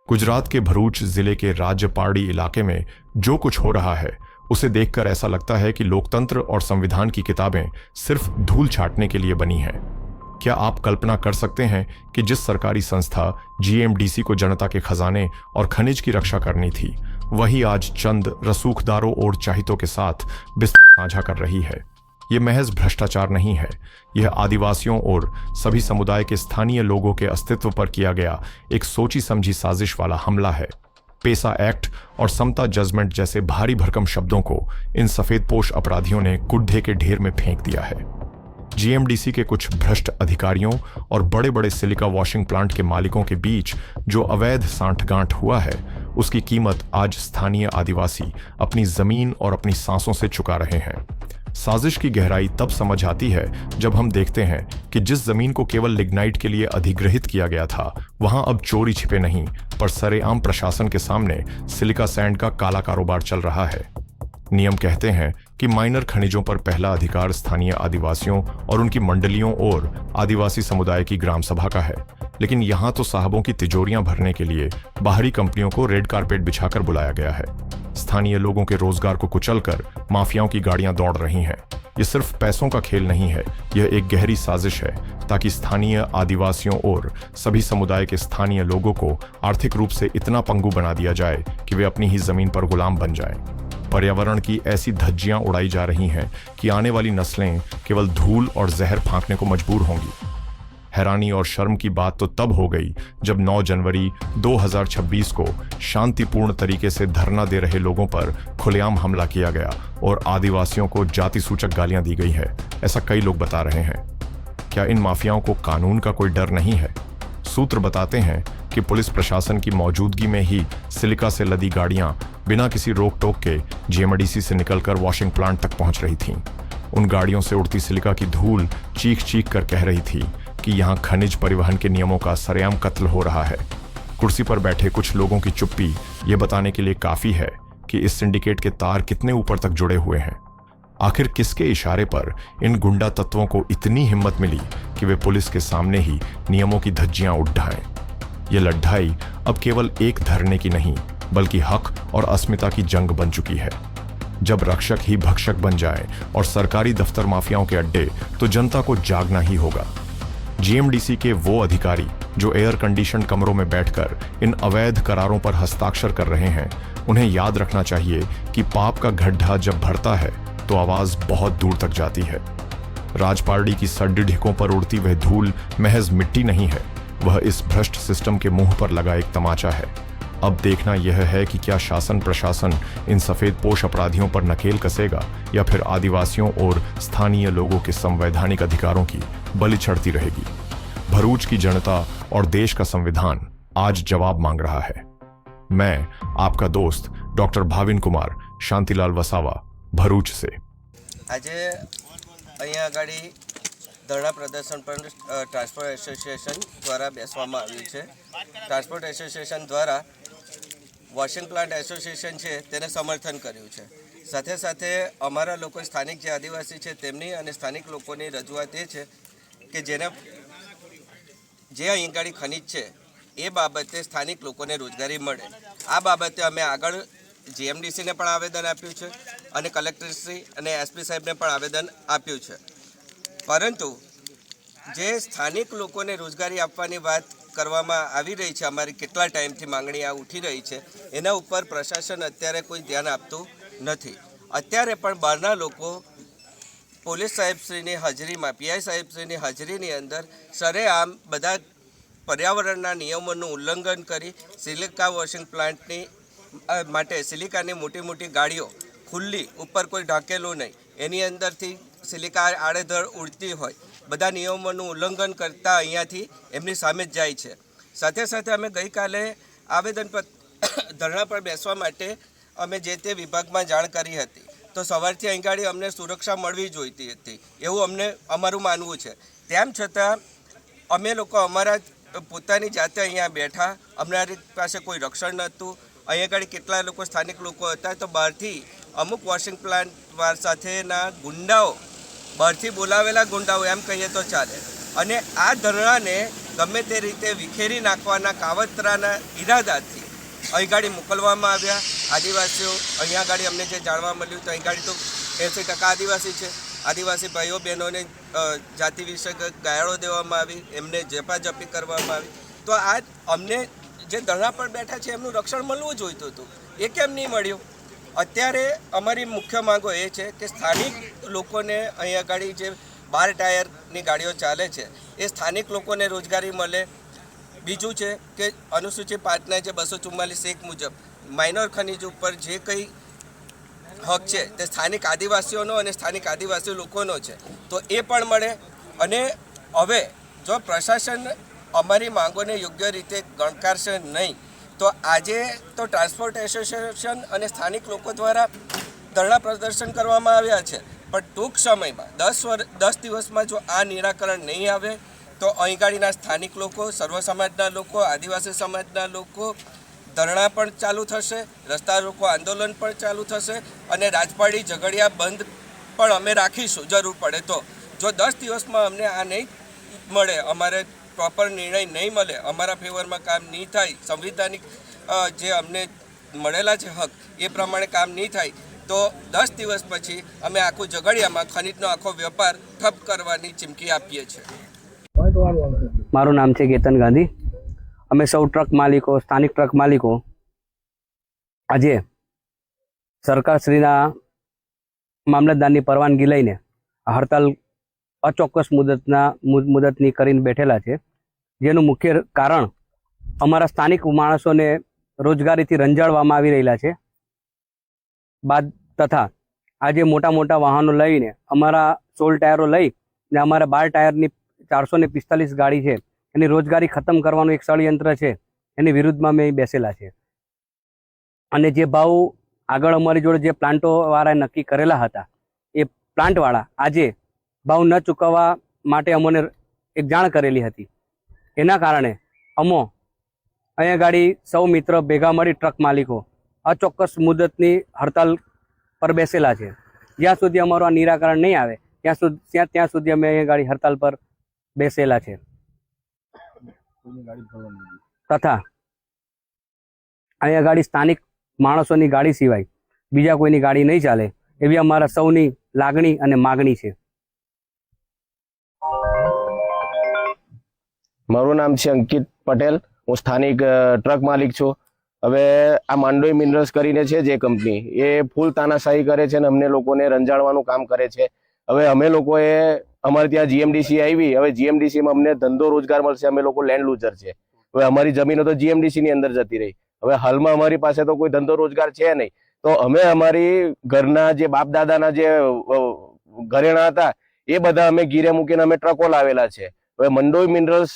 गुजरात के भरूच जिले के राजपारडी इलाके में जो कुछ हो रहा है उसे देखकर ऐसा लगता है कि लोकतंत्र और संविधान की किताबें सिर्फ धूल छाटने के लिए बनी हैं। क्या आप कल्पना कर सकते हैं कि जिस सरकारी संस्था जीएमडीसी को जनता के खजाने और खनिज की रक्षा करनी थी, वही आज चंद रसूखदारों और चाहितों के साथ बिस्तर साझा कर रही है। यह महज भ्रष्टाचार नहीं है, यह आदिवासियों और सभी समुदाय के स्थानीय लोगों के अस्तित्व पर किया गया एक सोची समझी साजिश वाला हमला है। पेसा एक्ट और समता जजमेंट जैसे भारी भरकम शब्दों को इन सफेदपोश अपराधियों ने कुड्ढे के ढेर में फेंक दिया है। जीएमडीसी के कुछ भ्रष्ट अधिकारियों और बड़े बड़े सिलिका वॉशिंग प्लांट के मालिकों के बीच जो अवैध सांठगांठ हुआ है, उसकी कीमत आज स्थानीय आदिवासी अपनी जमीन और अपनी सांसों से चुका रहे हैं। साजिश की गहराई तब समझ आती है जब हम देखते हैं कि जिस जमीन को केवल लिग्नाइट के लिए अधिग्रहित किया गया था, वहां अब चोरी छिपे नहीं पर सरेआम प्रशासन के सामने सिलिका सैंड का काला कारोबार चल रहा है। नियम कहते हैं कि माइनर खनिजों पर पहला अधिकार स्थानीय आदिवासियों और उनकी मंडलियों और आदिवासी समुदाय की ग्राम सभा का है, लेकिन यहाँ तो साहबों की तिजोरियां भरने के लिए बाहरी कंपनियों को रेड कारपेट बिछाकर बुलाया गया है। स्थानीय लोगों के रोजगार को कुचलकर माफियाओं की गाड़ियां दौड़ रही हैं। ये सिर्फ पैसों का खेल नहीं है, यह एक गहरी साजिश है ताकि स्थानीय आदिवासियों और सभी समुदाय के स्थानीय लोगों को आर्थिक रूप से इतना पंगु बना दिया जाए कि वे अपनी ही जमीन पर गुलाम बन जाएं। पर्यावरण की ऐसी धज्जियां उड़ाई जा रही हैं कि आने वाली नस्लें केवल धूल और जहर फांकने को मजबूर होंगी। हैरानी और शर्म की बात तो तब हो गई जब 9 जनवरी 2026 को शांतिपूर्ण तरीके से धरना दे रहे लोगों पर खुलेआम हमला किया गया और आदिवासियों को जाति सूचक गालियां दी गई है, ऐसा कई लोग बता रहे हैं। क्या इन माफियाओं को कानून का कोई डर नहीं है? सूत्र बताते हैं कि पुलिस प्रशासन की मौजूदगी में ही सिलिका से लदी गाड़ियां बिना किसी रोक टोक के जीएमडीसी से निकलकर वॉशिंग प्लांट तक पहुंच रही थीं। उन गाड़ियों से उड़ती सिलिका की धूल चीख चीख कर कह रही थी कि यहां खनिज परिवहन के नियमों का सरेआम कत्ल हो रहा है। कुर्सी पर बैठे कुछ लोगों की चुप्पी ये बताने के लिए काफी है कि इस सिंडिकेट के तार कितने ऊपर तक जुड़े हुए हैं। आखिर किसके इशारे पर इन गुंडा तत्वों को इतनी हिम्मत मिली कि वे पुलिस के सामने ही नियमों की धज्जियां उठाएं? ये लड़ाई अब केवल एक धरने की नहीं बल्कि हक और अस्मिता की जंग बन चुकी है। जब रक्षक ही भक्षक बन जाए और सरकारी दफ्तर माफियाओं के अड्डे, तो जनता को जागना ही होगा। जीएमडीसी के वो अधिकारी जो एयर कंडीशन कमरों में बैठकर इन अवैध करारों पर हस्ताक्षर कर रहे हैं, उन्हें याद रखना चाहिए कि पाप का गड्ढा जब भरता है तो आवाज बहुत दूर तक जाती है। राजपारडी की सड्डी ढिकों पर उड़ती वह धूल महज मिट्टी नहीं है, वह इस भ्रष्ट सिस्टम के मुंह पर लगा एक तमाचा है। अब देखना यह है कि क्या शासन प्रशासन इन सफेदपोश अपराधियों पर नकेल कसेगा या फिर आदिवासियों और स्थानीय लोगों के संवैधानिक अधिकारों की बलि चढ़ती रहेगी। भरूच की जनता और देश का संविधान आज जवाब मांग रहा है। मैं आपका दोस्त डॉक्टर भाविन कुमार शांतिलाल वसावा, भरूच से। आज અહીંયા આગળ ધરણા પ્રદર્શન પર ટ્રાન્સપોર્ટ એસોસિએશન દ્વારા બેસવામાં આવ્યું છે। ટ્રાન્સપોર્ટ એસોસિએશન દ્વારા વોશિંગ પ્લાન્ટ એસોસિએશન છે તેને સમર્થન કર્યું છે। સાથે સાથે અમારા લોકો સ્થાનિક જે આદિવાસી છે તેમની અને સ્થાનિક લોકોની રજૂઆત એ છે કે જેને જે અહીં આગળ ખનિજ છે એ બાબતે સ્થાનિક લોકોને રોજગારી મળે। આ બાબતે અમે આગળ જીએમડીસીને પણ આવેદન આપ્યું છે અને કલેક્ટરશ્રી અને એસપી સાહેબને પણ આવેદન આપ્યું છે, પરંતુ જે સ્થાનિક લોકોને રોજગારી આપવાની વાત કરવામાં આવી રહી છે, અમારી કેટલા ટાઈમથી માંગણી આ ઉઠી રહી છે, એના ઉપર પ્રશાસન અત્યારે કોઈ ધ્યાન આપતું નથી। અત્યારે પણ બહારના લોકો પોલીસ સાહેબશ્રીની હાજરીમાં, પીઆઈ સાહેબશ્રીની હાજરીની અંદર સરેઆમ બધા પર્યાવરણના નિયમોનું ઉલ્લંઘન કરી સિલિકા વોશિંગ પ્લાન્ટની માટે સિલિકાની મોટી મોટી ગાડીઓ ખુલ્લી, ઉપર કોઈ ઢાંકેલું નહીં, એની અંદરથી સિલિકા આડેધડ ઉડતી હોય, બધા નિયમોનું ઉલ્લંઘન કરતાં અહીંયાથી એમની સામે જ જાય છે। સાથે સાથે અમે ગઈકાલે ધરણા પર બેસવા માટે અમે જે તે વિભાગમાં જાણ કરી હતી, તો સવારથી અહીં ગાડી અમને સુરક્ષા મળવી જોઈતી હતી એવું અમારું માનવું છે। તેમ છતાં અમે લોકો અમારા પોતાની જાતે અહીંયા બેઠા, અમારી પાસે કોઈ રક્ષણ નહોતું। અહીંયા આગળ કેટલા લોકો સ્થાનિક લોકો હતા, તો બહારથી અમુક વોશિંગ પ્લાન્ટ સાથેના ગુંડાઓ, બહારથી બોલાવેલા ગુંડાઓ એમ કહીએ તો ચાલે, અને આ ધરણાને ગમે તે રીતે વિખેરી નાખવાના કાવતરાના ઈરાદાથી અહીં ગાડી મોકલવામાં આવ્યા. આદિવાસીઓ અહીંયા ગાડી અમને જે જાણવા મળ્યું તો અહીં ગાડી તો 80% આદિવાસી છે. આદિવાસી ભાઈઓ બહેનોને જાતિ વિશે ગાળો દેવામાં આવી, એમને ઝપાઝપી કરવામાં આવી. તો આ અમને જે ધરણા પર બેઠા છે એમનું રક્ષણ મળવું જોઈતું હતું, એ કેમ નહીં મળ્યું? અત્યારે અમારી મુખ્ય માંગો એ છે કે સ્થાનિક લોકોને અહીંયા ગાડી જે 12 ટાયરની ગાડીઓ ચાલે છે એ સ્થાનિક લોકોને રોજગારી મળે. બીજું છે કે અનુસૂચિત 5ના જે 244(1) મુજબ માઇનોર ખનિજ ઉપર જે કંઈ હક છે તે સ્થાનિક આદિવાસીઓનો અને સ્થાનિક આદિવાસી લોકોનો છે, તો એ પણ મળે. અને હવે જો પ્રશાસન અમારી માંગોને યોગ્ય રીતે ગણકારશે નહીં તો આજે તો ટ્રાન્સપોર્ટ એસોસિએશન અને સ્થાનિક લોકો દ્વારા ધરણા પ્રદર્શન કરવામાં આવ્યા છે, પણ ટૂંક સમયમાં 10 દિવસમાં જો આ નિરાકરણ નહીં આવે તો અહીં ગાડીના સ્થાનિક લોકો, સર્વ સમાજના લોકો, આદિવાસી સમાજના લોકો ધરણા પણ ચાલુ થશે, રસ્તા રોકો આંદોલન પણ ચાલુ થશે અને રાજપાડી ઝઘડિયા બંધ પણ અમે રાખીશું જરૂર પડે તો. જો 10 દિવસમાં અમને આ નહીં મળે, અમારે પ્રોપર નિર્ણય નહીં મળે, અમારા ફેવરમાં કામ નહીં થાય, સંવિધાનિક જે અમને મળેલા છે હક એ પ્રમાણે કામ નહીં થાય તો 10 દિવસ પછી અમે આખું ઝઘડિયામાં ખનીજનો આખો વેપાર ઠપ કરવાની ચીમકી આપીએ છીએ. મારું નામ છે કેતન ગાંધી. અમે સૌ ટ્રક માલિકો, સ્થાનિક ટ્રક માલિકો આજે સરકારશ્રીના મામલતદારની પરવાનગી લઈને હડતાલ અચોક્કસ મુદતની કરીને બેઠેલા છે, જેનું મુખ્ય કારણ અમારા સ્થાનિક માણસોને રોજગારીથી રંજાડવામાં આવી રહેલા છે. તથા આજે મોટા મોટા વાહનો લઈને અમારા 16 ટાયરો લઈ ને અમારા 12 ટાયરની 445 ગાડી છે એની રોજગારી ખતમ કરવાનું એક ષડયંત્ર છે, એની વિરુદ્ધમાં અમે બેસેલા છે. અને જે ભાવ આગળ અમારી જોડે જે પ્લાન્ટોવાળાએ નક્કી કરેલા હતા એ પ્લાન્ટવાળા આજે ભાવ ન ચૂકવવા માટે અમને એક જાણ કરેલી હતી. એના કારણે અમો અહીંયા ગાડી સૌ મિત્ર ભેગા મળી ટ્રક માલિકો અચોક્કસ મુદતની હડતાલ પર બેસેલા છે. જ્યાં સુધી અમારું આ નિરાકરણ નહીં આવે ત્યાં સુધી અમે અહીંયા ગાડી હડતાલ પર બેસેલા છે. તથા અહીંયા ગાડી સ્થાનિક માણસોની ગાડી સિવાય બીજા કોઈની ગાડી નહીં ચાલે એવી અમારા સૌની લાગણી અને માગણી છે. મારું નામ છે અંકિત પટેલ. હું સ્થાનિક ટ્રક માલિક છું. હવે આ માંડોઈ મિનરલ્સ કરીને છે જે કંપની, એ ફૂલ તાનાશાહી કરે છે અને અમને લોકોને રંજાડવાનું કામ કરે છે. હવે અમે લોકોએ અમારે ત્યાં જીએમડીસી આવી, હવે જીએમડીસીમાં અમને ધંધો રોજગાર મળશે, અમે લોકો લેન્ડ લૂઝર છે. હવે અમારી જમીનો તો જીએમડીસી ની અંદર જતી રહી. હવે હાલમાં અમારી પાસે તો કોઈ ધંધો રોજગાર છે નહીં, તો અમે અમારી ઘરના જે બાપ દાદાના જે ઘરેણા હતા એ બધા અમે ગીરે મૂકીને અમે ટ્રકો લાવેલા છે. હવે મંડોઈ મિનરલ્સ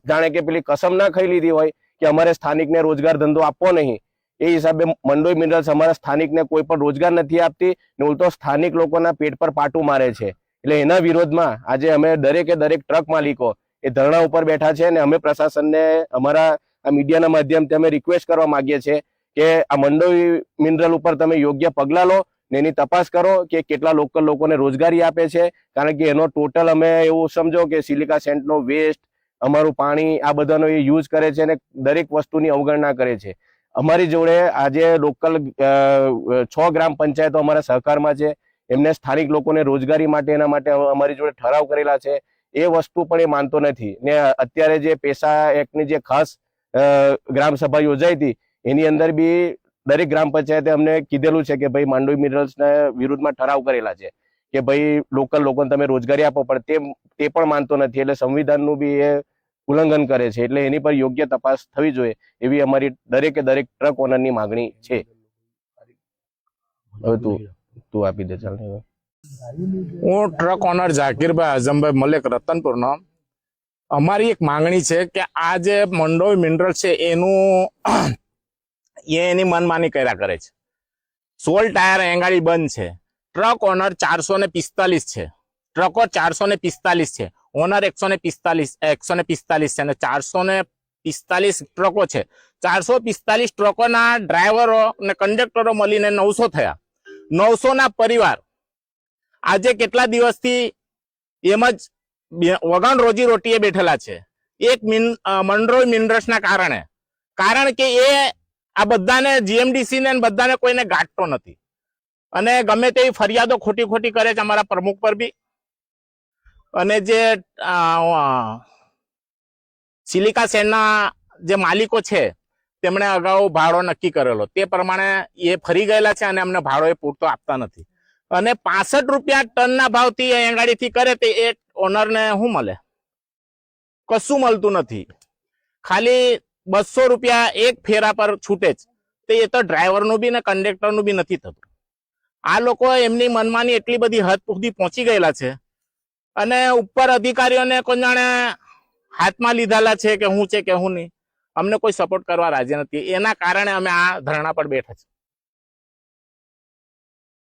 જાણે કે પેલી કસમ ના ખાઈ લીધી હોય કે અમારે સ્થાનિકને રોજગાર ધંધો આપવો નહીં, એ હિસાબે મંડોઈ મિનરલ્સ અમારા સ્થાનિકને કોઈ પણ રોજગાર નથી આપતી ને ઉલટો સ્થાનિક લોકોના પેટ પર પાટું મારે છે. એટલે એના વિરોધમાં આજે અમે દરેકે દરેક ટ્રક માલિકો એ ધરણા ઉપર બેઠા છે અને અમે પ્રશાસનને અમારા આ મીડિયાના માધ્યમથી અમે રિક્વેસ્ટ કરવા માંગીએ છીએ કે આ મંડોઈ મિનરલ ઉપર તમે યોગ્ય પગલાં લો ને એની તપાસ કરો કે કેટલા લોકલ લોકોને રોજગારી આપે છે. કારણ કે એનો ટોટલ અમે એવું સમજો કે સિલિકા સેન્ટનો વેસ્ટ, અમારું પાણી, આ બધાનો એ યુઝ કરે છે અને દરેક વસ્તુની અવગણના કરે છે. અમારી જોડે આજે લોકલ 6 ગ્રામ પંચાયતો અમારા સહકારમાં છે, એમને સ્થાનિક લોકોને રોજગારી માટે એના માટે અમારી જોડે ઠરાવ કરેલા છે. એ વસ્તુ પણ એ માનતો નથી ને અત્યારે જે પેશા એક્ટની જે ખાસ ગ્રામ સભા યોજાઈ હતી એની અંદર બી દરેક ગ્રામ પંચાયતે અમને કીધેલું છે કે ભાઈ માંડોઈ મિનરલ્સના વિરુદ્ધમાં ઠરાવ કરેલા છે કે ભાઈ લોકલ લોકોને તમે રોજગારી આપો, પણ તે પણ માનતો નથી. એટલે સંવિધાનનું બી એ ઉલ્લંઘન કરે છે. એટલે એની પર યોગ્ય તપાસ થવી જોઈએ એવી અમારી દરેકે દરેક ટ્રક ઓનરની માગણી છે. હવે તું આપી દે ચાલ. હું ટ્રક ઓનર ઝાકીરભાઈ આઝમભાઈ મલેક રતનપુરનો. અમારી એક માંગણી છે કે આ જે મંડોઈ મિનરલ છે એની મનમાની કર્યા કરે છે. 16 ટાયર એંગાડી બંધ છે. ટ્રક ઓનર 445 છે, ટ્રકો 445 છે, ઓનર 145 છે અને 445 ટ્રકો છે. 445 ટ્રકોના ડ્રાઈવરો અને કંડક્ટરો મળીને 900 થયા. 900 ના પરિવાર આજે કેટલા દિવસથી એમ જ વગણ રોજી રોટીએ બેઠેલા છે. એક મંડરોય મિનરલ્સના કારણે, કારણ કે એ આ બધાને જીએમડીસી ને બધાને કોઈને ગાંઠતો નથી અને ગમે તેવી ફરિયાદો ખોટી ખોટી કરે છે અમારા પ્રમુખ પર બી. અને જે સિલિકા સેન્ડના જે માલિકો છે તેમણે અગાઉ ભાડો નક્કી કરેલો, તે પ્રમાણે એ ફરી ગયેલા છે અને અમને ભાડો એ પૂરતો આપતા નથી. અને 65 રૂપિયા ટનના ભાવથી એંગાડીથી કરે તે એ ઓનરને શું મળે? કશું મળતું નથી. ખાલી 200 રૂપિયા એક ફેરા પર છૂટે જ, તે એ તો ડ્રાઈવરનું બી ને કંડક્ટરનું બી નથી થતું. આ લોકો એમની મનમાની એટલી બધી હદ સુધી પહોંચી ગયેલા છે અને ઉપર અધિકારીઓને કોઈ જાણે હાથમાં લીધેલા છે કે હું છે કે હું નહીં. અમને કોઈ સપોર્ટ કરવા રાજી નથી. એના કારણે અમે આ ધરણા પર બેઠા છીએ.